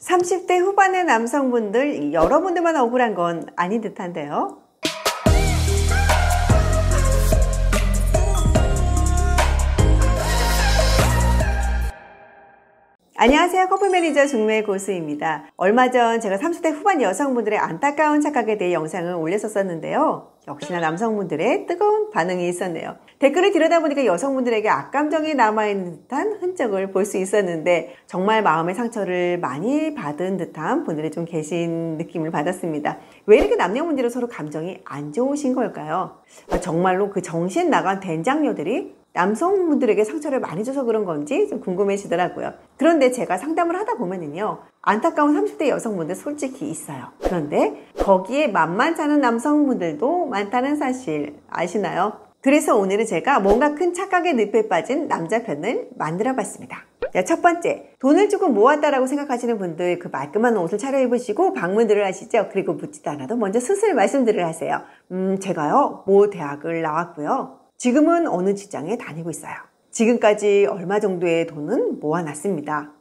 30대 후반의 남성분들, 여러분들만 억울한 건 아닌 듯한데요. 안녕하세요. 커플 매니저 중매 고수입니다. 얼마 전 제가 30대 후반 여성분들의 안타까운 착각에 대해 영상을 올렸었는데요. 역시나 남성분들의 뜨거운 반응이 있었네요. 댓글을 들여다보니까 여성분들에게 악감정이 남아있는 듯한 흔적을 볼 수 있었는데 정말 마음의 상처를 많이 받은 듯한 분들이 좀 계신 느낌을 받았습니다. 왜 이렇게 남녀분들은 서로 감정이 안 좋으신 걸까요? 정말로 그 정신 나간 된장녀들이 남성분들에게 상처를 많이 줘서 그런 건지 좀 궁금해지더라고요. 그런데 제가 상담을 하다 보면은요, 안타까운 30대 여성분들 솔직히 있어요. 그런데 거기에 만만치 않은 남성분들도 많다는 사실 아시나요? 그래서 오늘은 제가 뭔가 큰 착각의 늪에 빠진 남자 편을 만들어 봤습니다. 자, 첫 번째, 돈을 조금 모았다라고 생각하시는 분들 그 말끔한 옷을 차려입으시고 방문들을 하시죠. 그리고 묻지도 않아도 먼저 스스로 말씀들을 하세요. 제가요, 모 대학을 나왔고요. 지금은 어느 직장에 다니고 있어요. 지금까지 얼마 정도의 돈은 모아놨습니다.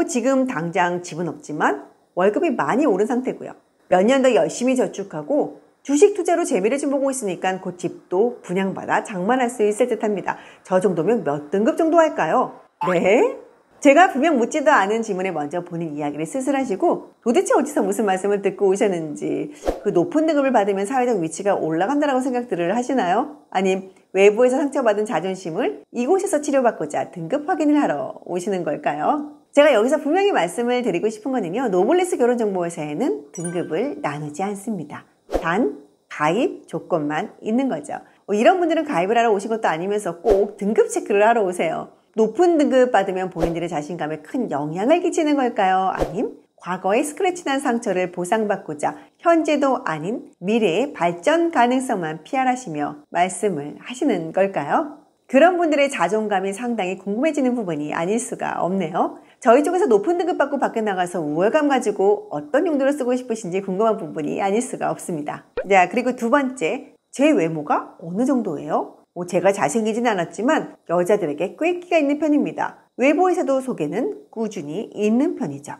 지금 당장 집은 없지만 월급이 많이 오른 상태고요. 몇 년 더 열심히 저축하고 주식 투자로 재미를 좀 보고 있으니까 곧 집도 분양받아 장만할 수 있을 듯 합니다. 저 정도면 몇 등급 정도 할까요? 네? 제가 분명 묻지도 않은 질문에 먼저 본인 이야기를 스스하시고 도대체 어디서 무슨 말씀을 듣고 오셨는지, 그 높은 등급을 받으면 사회적 위치가 올라간다라고 생각들을 하시나요? 아님 외부에서 상처받은 자존심을 이곳에서 치료받고자 등급 확인을 하러 오시는 걸까요? 제가 여기서 분명히 말씀을 드리고 싶은 거는요, 노블리스 결혼정보회사에는 등급을 나누지 않습니다. 단 가입 조건만 있는 거죠. 이런 분들은 가입을 하러 오신 것도 아니면서 꼭 등급 체크를 하러 오세요. 높은 등급 받으면 본인들의 자신감에 큰 영향을 끼치는 걸까요? 아님 과거의 스크래치난 상처를 보상받고자 현재도 아닌 미래의 발전 가능성만 피할하시며 말씀을 하시는 걸까요? 그런 분들의 자존감이 상당히 궁금해지는 부분이 아닐 수가 없네요. 저희 쪽에서 높은 등급 받고 밖에 나가서 우월감 가지고 어떤 용도로 쓰고 싶으신지 궁금한 부분이 아닐 수가 없습니다. 자, 그리고 두 번째, 제 외모가 어느 정도예요? 제가 잘생기진 않았지만 여자들에게 꽤 끼가 있는 편입니다. 외부에서도 소개는 꾸준히 있는 편이죠.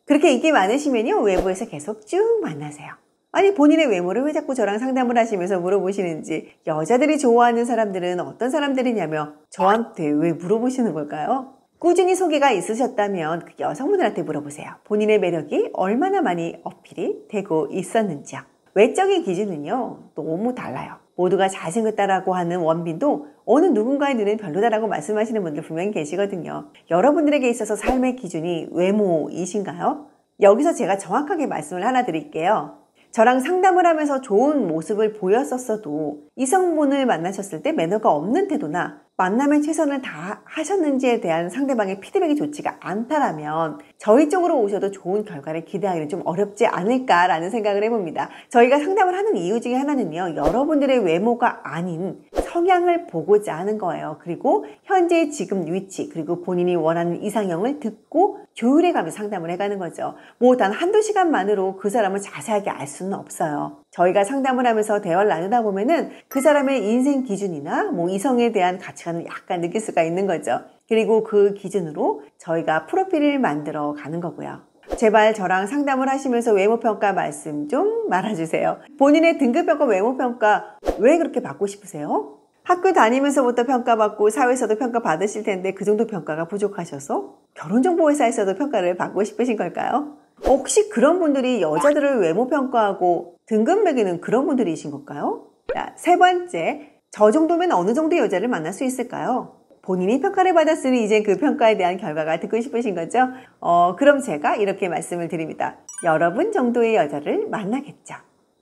그렇게 인기 많으시면요, 외부에서 계속 쭉 만나세요. 아니, 본인의 외모를 왜 자꾸 저랑 상담을 하시면서 물어보시는지, 여자들이 좋아하는 사람들은 어떤 사람들이냐며 저한테 왜 물어보시는 걸까요? 꾸준히 소개가 있으셨다면 그 여성분들한테 물어보세요. 본인의 매력이 얼마나 많이 어필이 되고 있었는지요. 외적인 기준은요, 너무 달라요. 모두가 잘생겼다라고 하는 원빈도 어느 누군가의 눈엔 별로다라고 말씀하시는 분들 분명히 계시거든요. 여러분들에게 있어서 삶의 기준이 외모이신가요? 여기서 제가 정확하게 말씀을 하나 드릴게요. 저랑 상담을 하면서 좋은 모습을 보였었어도 이성분을 만나셨을 때 매너가 없는 태도나 만남에 최선을 다하셨는지에 대한 상대방의 피드백이 좋지가 않다라면 저희 쪽으로 오셔도 좋은 결과를 기대하기는 좀 어렵지 않을까라는 생각을 해봅니다. 저희가 상담을 하는 이유 중에 하나는요, 여러분들의 외모가 아닌 성향을 보고자 하는 거예요. 그리고 현재의 지금 위치, 그리고 본인이 원하는 이상형을 듣고 조율해가며 상담을 해가는 거죠. 단 한두 시간만으로 그 사람을 자세하게 알 수는 없어요. 저희가 상담을 하면서 대화를 나누다 보면은 그 사람의 인생 기준이나 이성에 대한 가치관을 약간 느낄 수가 있는 거죠. 그리고 그 기준으로 저희가 프로필을 만들어 가는 거고요. 제발 저랑 상담을 하시면서 외모평가 말씀 좀 말아주세요. 본인의 등급평가, 외모평가 왜 그렇게 받고 싶으세요? 학교 다니면서부터 평가받고 사회에서도 평가받으실 텐데 그 정도 평가가 부족하셔서 결혼정보회사에서도 평가를 받고 싶으신 걸까요? 혹시 그런 분들이 여자들을 외모평가하고 등급 매기는 그런 분들이신 걸까요? 자, 세 번째, 저 정도면 어느 정도의 여자를 만날 수 있을까요? 본인이 평가를 받았으니 이제 그 평가에 대한 결과가 듣고 싶으신 거죠? 그럼 제가 이렇게 말씀을 드립니다. 여러분 정도의 여자를 만나겠죠.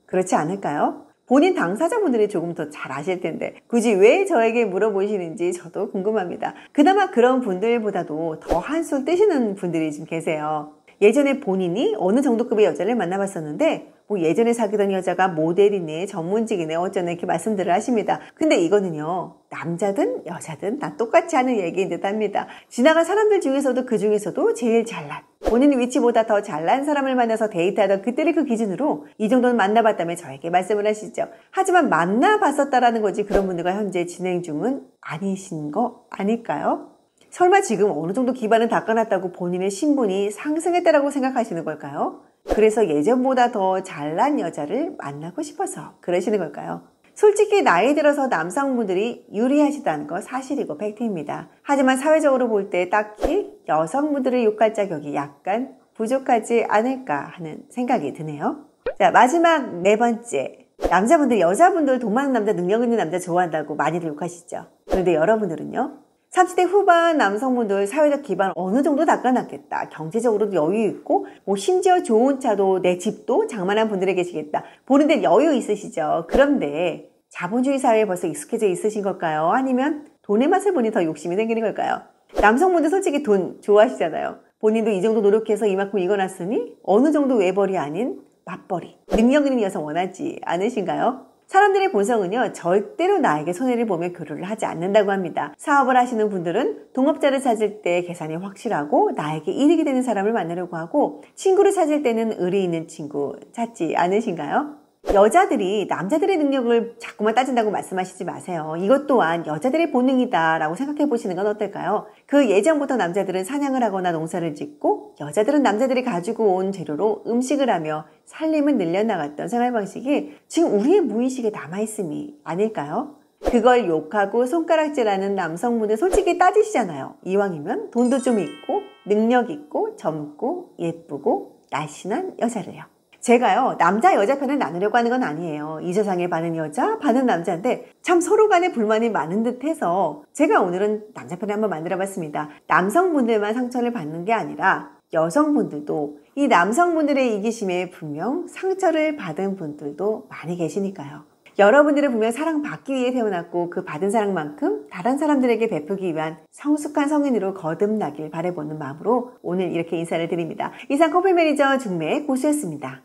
그렇지 않을까요? 본인 당사자분들이 조금 더 잘 아실 텐데 굳이 왜 저에게 물어보시는지 저도 궁금합니다. 그나마 그런 분들보다도 더 한술 뜨시는 분들이 좀 계세요. 예전에 본인이 어느 정도급의 여자를 만나봤었는데 예전에 사귀던 여자가 모델이네, 전문직이네, 어쩌네 이렇게 말씀들을 하십니다. 근데 이거는요, 남자든 여자든 다 똑같이 하는 얘기인 듯 합니다. 지나간 사람들 중에서도 그 중에서도 제일 잘난, 본인 위치보다 더 잘난 사람을 만나서 데이트하던 그때를 그 기준으로 이 정도는 만나봤다며 저에게 말씀을 하시죠. 하지만 만나봤었다라는 거지 그런 분들과 현재 진행 중은 아니신 거 아닐까요? 설마 지금 어느 정도 기반은 닦아놨다고 본인의 신분이 상승했다라고 생각하시는 걸까요? 그래서 예전보다 더 잘난 여자를 만나고 싶어서 그러시는 걸까요? 솔직히 나이 들어서 남성분들이 유리하시다는 거 사실이고 팩트입니다. 하지만 사회적으로 볼 때 딱히 여성분들을 욕할 자격이 약간 부족하지 않을까 하는 생각이 드네요. 자, 마지막 네 번째. 남자분들, 여자분들 돈 많은 남자, 능력 있는 남자 좋아한다고 많이들 욕하시죠. 그런데 여러분들은요? 30대 후반 남성분들 사회적 기반 어느 정도 닦아놨겠다. 경제적으로도 여유 있고 심지어 좋은 차도 내 집도 장만한 분들이 계시겠다. 보는데 여유 있으시죠. 그런데 자본주의 사회에 벌써 익숙해져 있으신 걸까요? 아니면 돈의 맛을 보니 더 욕심이 생기는 걸까요? 남성분들 솔직히 돈 좋아하시잖아요. 본인도 이 정도 노력해서 이만큼 읽어놨으니 어느 정도 외벌이 아닌 맞벌이, 능력 있는 여성 원하지 않으신가요? 사람들의 본성은요, 절대로 나에게 손해를 보며 교류를 하지 않는다고 합니다. 사업을 하시는 분들은 동업자를 찾을 때 계산이 확실하고 나에게 이익이 되는 사람을 만나려고 하고, 친구를 찾을 때는 의리 있는 친구 찾지 않으신가요? 여자들이 남자들의 능력을 자꾸만 따진다고 말씀하시지 마세요. 이것 또한 여자들의 본능이다 라고 생각해 보시는 건 어떨까요? 그 예전부터 남자들은 사냥을 하거나 농사를 짓고 여자들은 남자들이 가지고 온 재료로 음식을 하며 살림을 늘려나갔던 생활 방식이 지금 우리의 무의식에 남아있음이 아닐까요? 그걸 욕하고 손가락질하는 남성분들 솔직히 따지시잖아요. 이왕이면 돈도 좀 있고 능력 있고 젊고 예쁘고 날씬한 여자를요. 제가요, 남자 여자 편을 나누려고 하는 건 아니에요. 이 세상에 반은 여자, 반은 남자인데 참 서로 간에 불만이 많은 듯해서 제가 오늘은 남자 편을 한번 만들어봤습니다. 남성분들만 상처를 받는 게 아니라 여성분들도 이 남성분들의 이기심에 분명 상처를 받은 분들도 많이 계시니까요. 여러분들은 분명 사랑받기 위해 태어났고 그 받은 사랑만큼 다른 사람들에게 베푸기 위한 성숙한 성인으로 거듭나길 바라보는 마음으로 오늘 이렇게 인사를 드립니다. 이상 커플 매니저 중매의 고수였습니다.